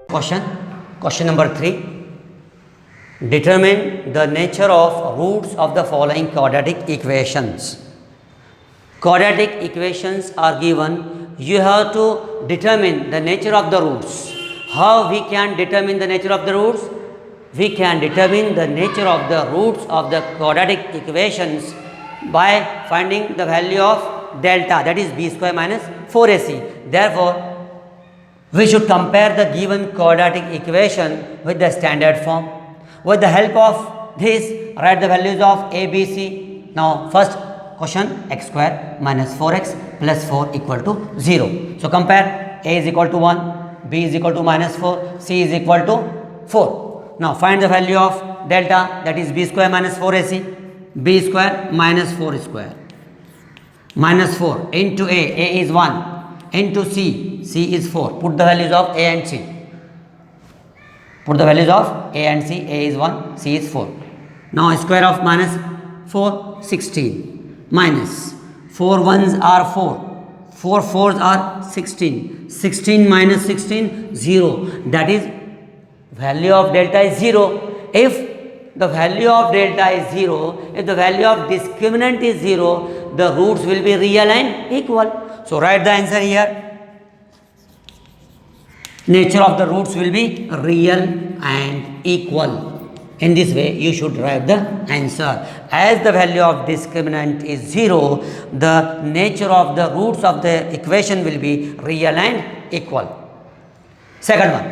Question number 3. Determine the nature of roots of the following quadratic equations. Quadratic equations are given. You have to determine the nature of the roots. How we can determine the nature of the roots? We can determine the nature of the roots of the quadratic equations by finding the value of delta, that is b square minus 4ac. Therefore, we should compare the given quadratic equation with the standard form. With the help of this, write the values of a, b, c. Now, first question, x square minus 4x plus 4 equal to 0. So, compare a is equal to 1, b is equal to minus 4, c is equal to 4. Now, find the value of delta, that is b square minus 4ac. b square minus 4 square minus 4 into a is 1, into c is 4. Put the values of a and c. Put the values of a and c. A is 1, c is 4. Now, square of minus 4, 16, minus 4 ones are 4, 4 fours are 16, 16 minus 16, 0. That is, value of delta is 0. If the value of delta is 0, if the value of discriminant is 0, the roots will be real and equal. So, write the answer here. Nature of the roots will be real and equal. In this way, you should write the answer. As the value of discriminant is 0, the nature of the roots of the equation will be real and equal. Second one,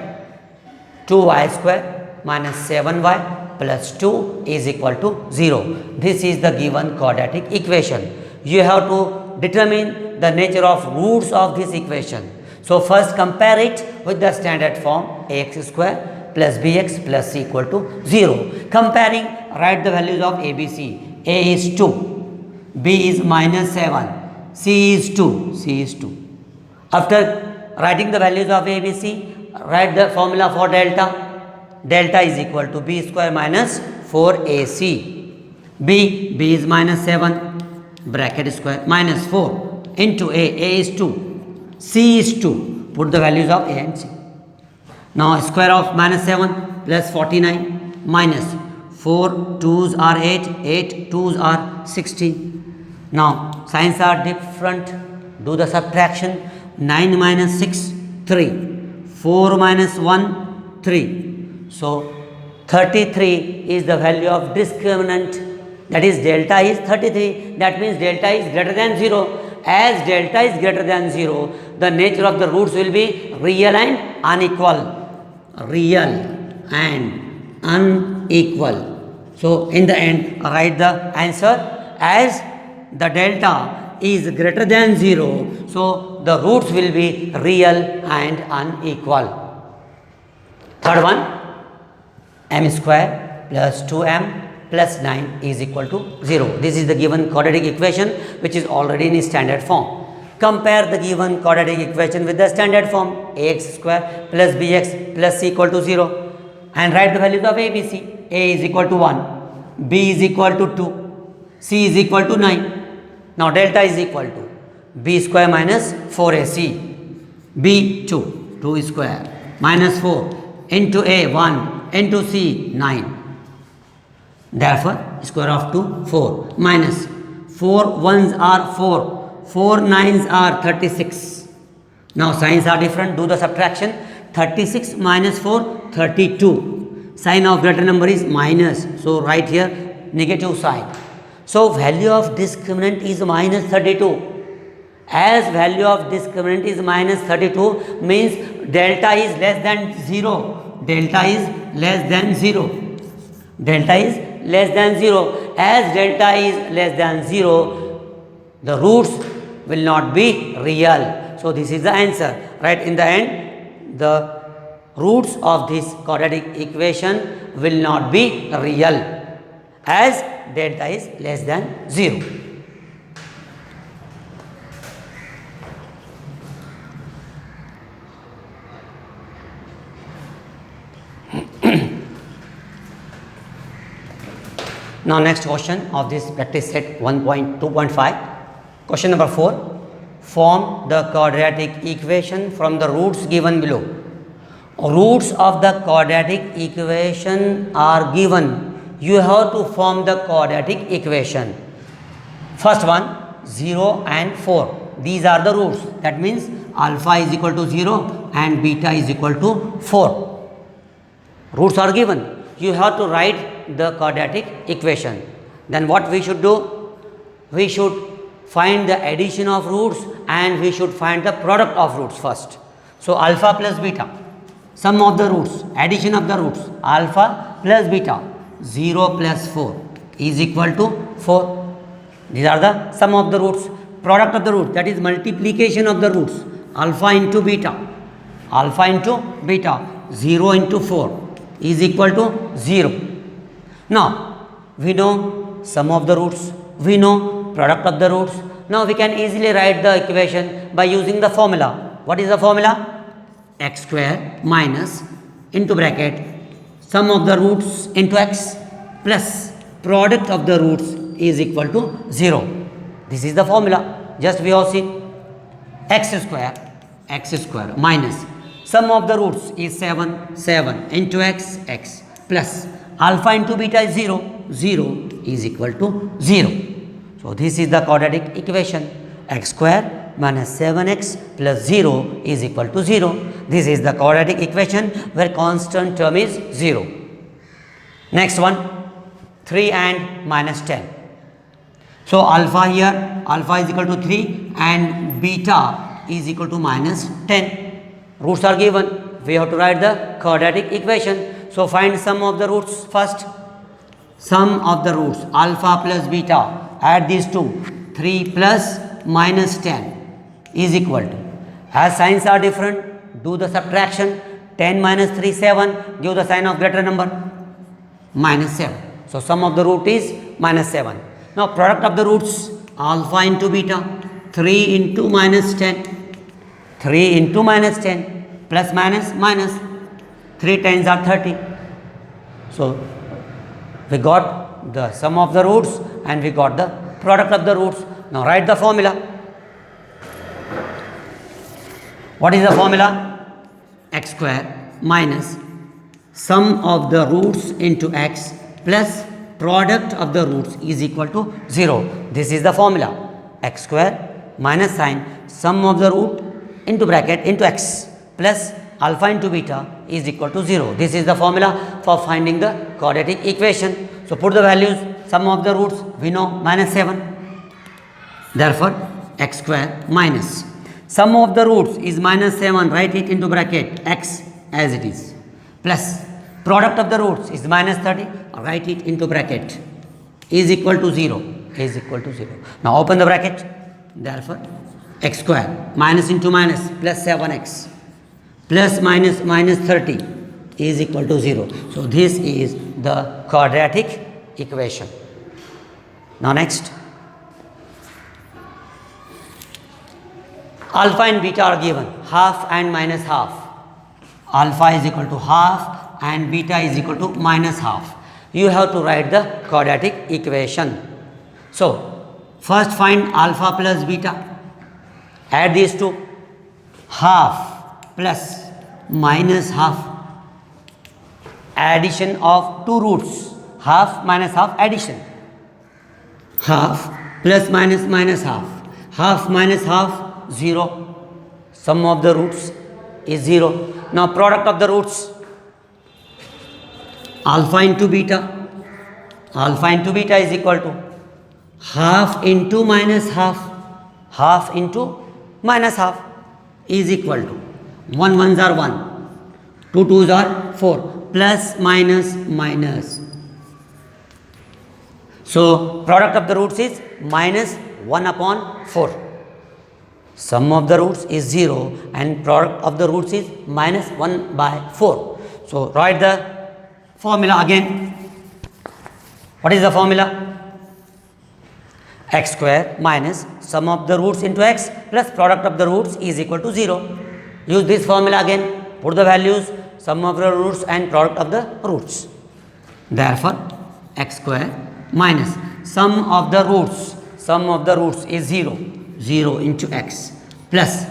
2y square minus 7y plus 2 is equal to 0. This is the given quadratic equation. You have to determine the nature of roots of this equation. So, first compare it with the standard form ax square plus bx plus c equal to 0. Comparing, write the values of a, b, c. A is 2, b is minus 7, c is 2, c is 2. After writing the values of a, b, c, write the formula for delta. Delta is equal to b square minus 4ac. b is minus 7, bracket square, minus 4 into a is 2. C is 2. Put the values of A and C. Now, square of minus 7 plus 49 minus 4 2s are 8, 8 2s are 16. Now, signs are different. Do the subtraction. 9 minus 6, 3. 4 minus 1, 3. So, 33 is the value of discriminant. That is, delta is 33. That means delta is greater than 0. As delta is greater than 0, the nature of the roots will be real and unequal. Real and unequal. So, in the end, write the answer. As the delta is greater than 0, so the roots will be real and unequal. Third one, m square plus 2m plus 9 is equal to 0. This is the given quadratic equation which is already in standard form. Compare the given quadratic equation with the standard form ax square plus bx plus c equal to 0 and write the values of a, b, c. A is equal to 1, b is equal to 2, c is equal to 9. Now, delta is equal to b square minus 4ac, b 2 square minus 4 into a 1 into c 9. Therefore, square of 2, 4, minus 4 ones are 4, 4 9s are 36. Now, signs are different. Do the subtraction. 36 minus 4, 32. Sign of greater number is minus. So, write here negative sign. So, value of discriminant is minus 32. As value of discriminant is minus 32 means delta is less than 0. Delta is less than 0. Delta is less than 0. As delta is less than 0, the roots will not be real. So, this is the answer. Right, in the end, the roots of this quadratic equation will not be real as delta is less than 0. Now, next question of this practice set 1.2.5. Question number 4. Form the quadratic equation from the roots given below. roots of the quadratic equation are given. You have to form the quadratic equation. First one, 0 and 4. These are the roots. That means alpha is equal to 0 and beta is equal to 4. Roots are given. You have to write the quadratic equation. Then what we should do? We should find the addition of roots and we should find the product of roots first. So alpha plus beta, sum of the roots, addition of the roots, alpha plus beta, 0 plus 4 is equal to 4. These are the sum of the roots. Product of the root, that is multiplication of the roots, alpha into beta, 0 into 4 is equal to 0. Now we know sum of the roots, we know product of the roots. Now we can easily write the equation by using the formula. What is the formula? X square minus into bracket sum of the roots into x plus product of the roots is equal to 0. This is the formula. Just we have seen x square minus sum of the roots is 7 into x plus alpha into beta is 0 is equal to 0. So this is the quadratic equation. X square minus 7x plus 0 is equal to 0. This is the quadratic equation where constant term is 0. Next one, 3 and minus 10. So alpha here, alpha is equal to 3 and beta is equal to minus 10. Roots are given. We have to write the quadratic equation. So find sum of the roots first. Sum of the roots, alpha plus beta, add these two, 3 plus minus 10 is equal to, as signs are different, do the subtraction. 10 minus 3, 7, give the sign of greater number, minus 7. So sum of the root is minus 7. Now product of the roots, alpha into beta, 3 into minus 10, 3 into minus 10, plus minus, 3 times are 30. So we got the sum of the roots and we got the product of the roots. Now write the formula. What is the formula? X square minus sum of the roots into x plus product of the roots is equal to 0. This is the formula. X square minus sign sum of the root into bracket into x plus alpha into beta is equal to 0. This is the formula for finding the quadratic equation. So put the values, sum of the roots we know minus 7. Therefore x square minus sum of the roots is minus 7, write it into bracket x as it is, plus product of the roots is minus 30, write it into bracket, is equal to 0, is equal to 0. Now open the bracket. Therefore x square minus into minus plus 7x plus minus 30 is equal to 0. So this is the quadratic equation. Now next, alpha and beta are given, half and minus half. Alpha is equal to half and beta is equal to minus half. You have to write the quadratic equation. So first find alpha plus beta, add these two, half plus minus half, addition of two roots, half minus half, addition, half plus minus half, half minus half, 0, sum of the roots is 0. Now product of the roots, alpha into beta is equal to half into minus half, half into minus half is equal to 1 ones are 1, 2 twos are 4, plus minus. So product of the roots is minus 1 upon 4. Sum of the roots is 0 and product of the roots is minus 1 by 4. So write the formula again. What is the formula? X square minus sum of the roots into x plus product of the roots is equal to 0. Use this formula again, put the values, sum of the roots and product of the roots. Therefore x square minus sum of the roots is 0 into x plus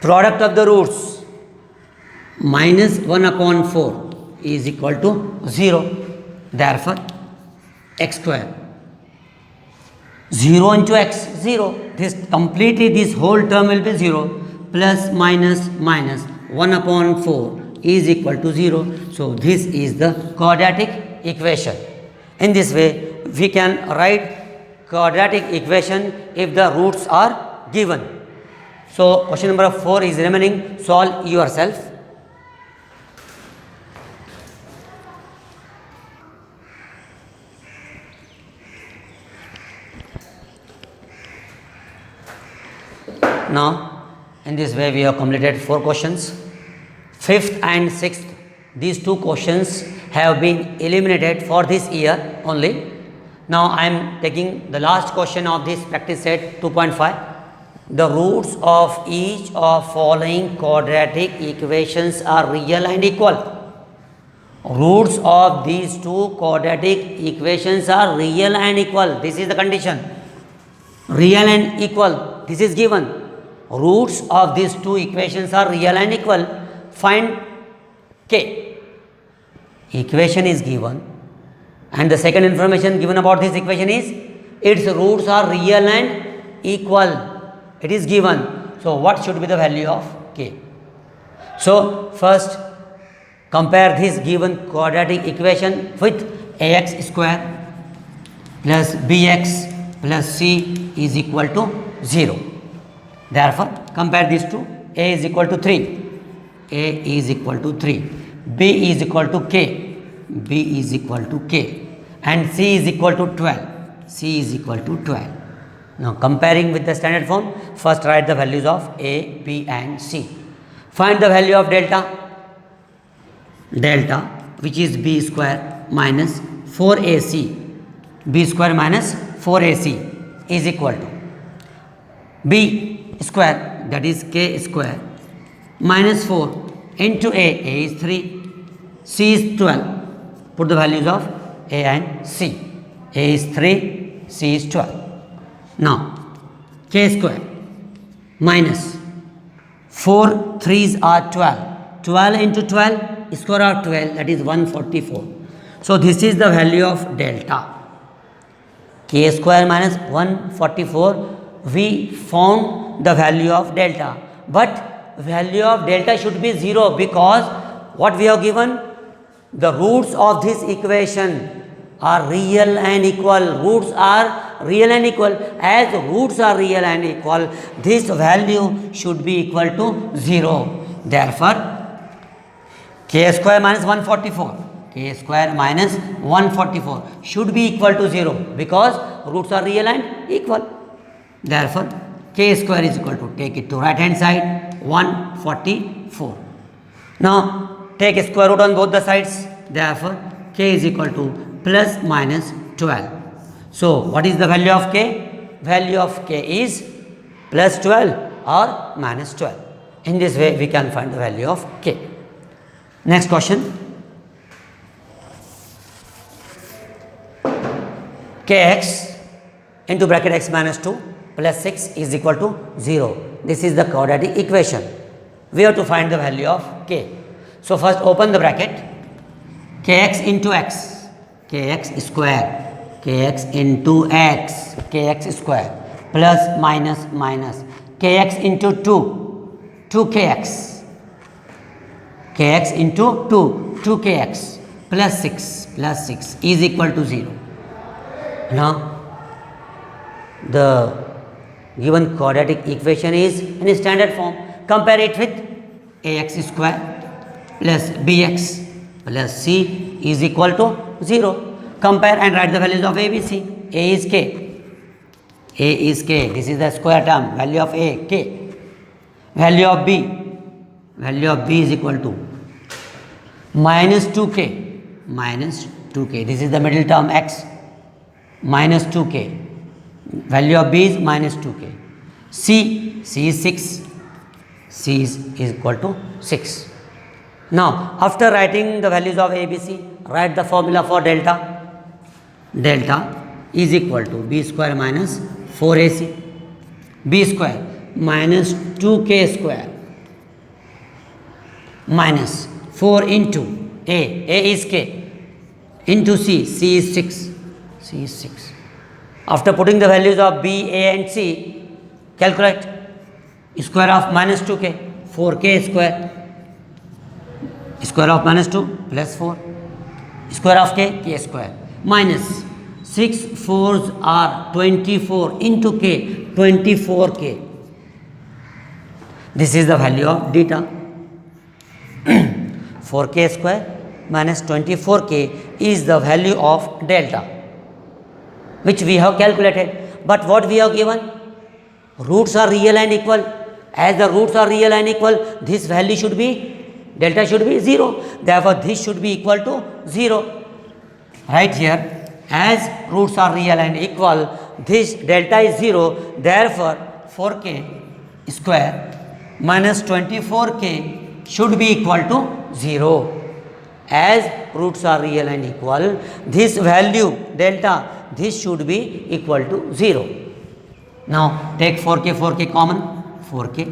product of the roots minus 1 upon 4 is equal to 0. Therefore, x square 0 into x 0. This completely this whole term will be 0 plus minus 1 upon 4 is equal to 0. So, this is the quadratic equation. In this way, we can write quadratic equation if the roots are given. So, question number 4 is remaining. Solve yourself. Now, in this way we have completed 4 questions. 5th and 6th, these 2 questions have been eliminated for this year only. Now, I am taking the last question of this practice set 2.5. The roots of each of following quadratic equations are real and equal. Roots of these 2 quadratic equations are real and equal. This is the condition. Real and equal. This is given. Roots of these 2 equations are real and equal. Find k. Equation is given, and the second information given about this equation is its roots are real and equal. It is given. So, what should be the value of k? So, first compare this given quadratic equation with ax square plus bx plus c is equal to 0. Therefore, compare these two. A is equal to 3. A is equal to 3. B is equal to k. B is equal to k. And C is equal to 12. C is equal to 12. Now, comparing with the standard form, first write the values of A, B and C. Find the value of delta. Delta, which is B square minus 4AC. B square minus 4AC is equal to B square, that is k square, minus 4 into A is 3, C is 12. Put the values of A and C. A is 3, C is 12. Now, k square minus 4 3s are 12. 12 into 12, square of 12, that is 144. So, this is the value of delta. K square minus 144, we found the value of delta, but value of delta should be 0 because what we have given, the roots of this equation are real and equal. Roots are real and equal. As roots are real and equal, this value should be equal to 0. Therefore, k square minus 144, k square minus 144 should be equal to 0 because roots are real and equal. Therefore, k square is equal to, take it to right hand side, 144. Now, take a square root on both the sides. Therefore, k is equal to plus minus 12. So, what is the value of k? Value of k is plus 12 or minus 12. In this way, we can find the value of k. Next question. Kx into bracket x minus 2 plus 6 is equal to 0. This is the quadratic equation. We have to find the value of k. So, first open the bracket, kx into x, kx square, kx into x, kx square, plus minus minus, kx into 2, 2kx, kx into 2kx, plus 6 is equal to 0. Now, the given quadratic equation is in standard form. Compare it with ax square plus bx plus c is equal to 0. Compare and write the values of a, b, c. A is k. A is k. This is the square term. Value of a, k. Value of b. Value of b is equal to minus 2k. Minus 2k. This is the middle term x. Minus 2k. Value of b is minus 2k. C is 6. C is equal to 6. Now, after writing the values of a, b, c, write the formula for delta. Delta is equal to b square minus 4ac. B square minus 2k square minus 4 into A is K, into C is 6. After putting the values of B, A and C, calculate square of minus 2K, 4K square. Square of minus 2 plus 4. Square of K square. Minus 6 4s are 24 into K, 24K. This is the value of delta. 4K square minus 24K is the value of delta, which we have calculated. But what we have given? Roots are real and equal. As the roots are real and equal, this value should be, delta should be 0. Therefore, this should be equal to 0. Right here, as roots are real and equal, this delta is 0. Therefore, 4K square minus 24K should be equal to 0. As roots are real and equal, this value delta, this should be equal to 0. Now take 4K common. 4K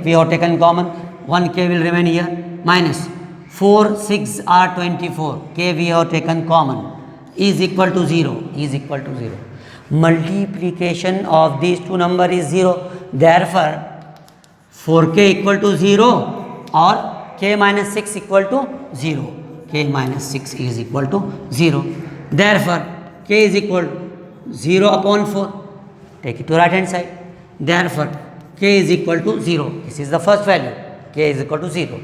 we have taken common. 1K will remain here. Minus 4 6 are 24. K we have taken common. Is equal to 0. Multiplication of these two numbers is 0. Therefore 4K equal to 0 or K minus 6 equal to 0. K minus 6 is equal to 0. Therefore K is equal to 0 upon 4. Take it to right hand side. Therefore K is equal to 0. This is the first value. K is equal to 0.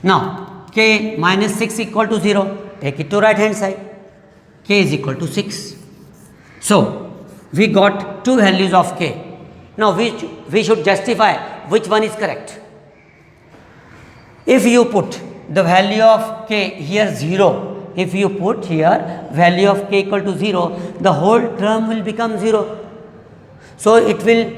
Now K minus 6 equal to 0. Take it to right hand side. K is equal to 6. So we got two values of K. Now we should justify which one is correct. If you put the value of K here 0, if you put here value of K equal to 0, the whole term will become 0. So it will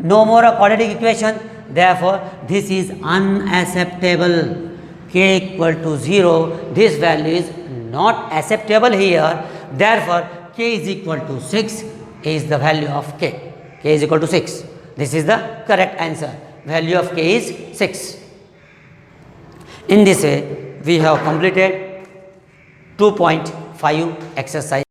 no more a quadratic equation. Therefore this is unacceptable. K equal to 0, this value is not acceptable here. Therefore K is equal to 6 is the value of K. K is equal to 6. This is the correct answer. Value of K is 6. In this way, we have completed 2.5 exercise.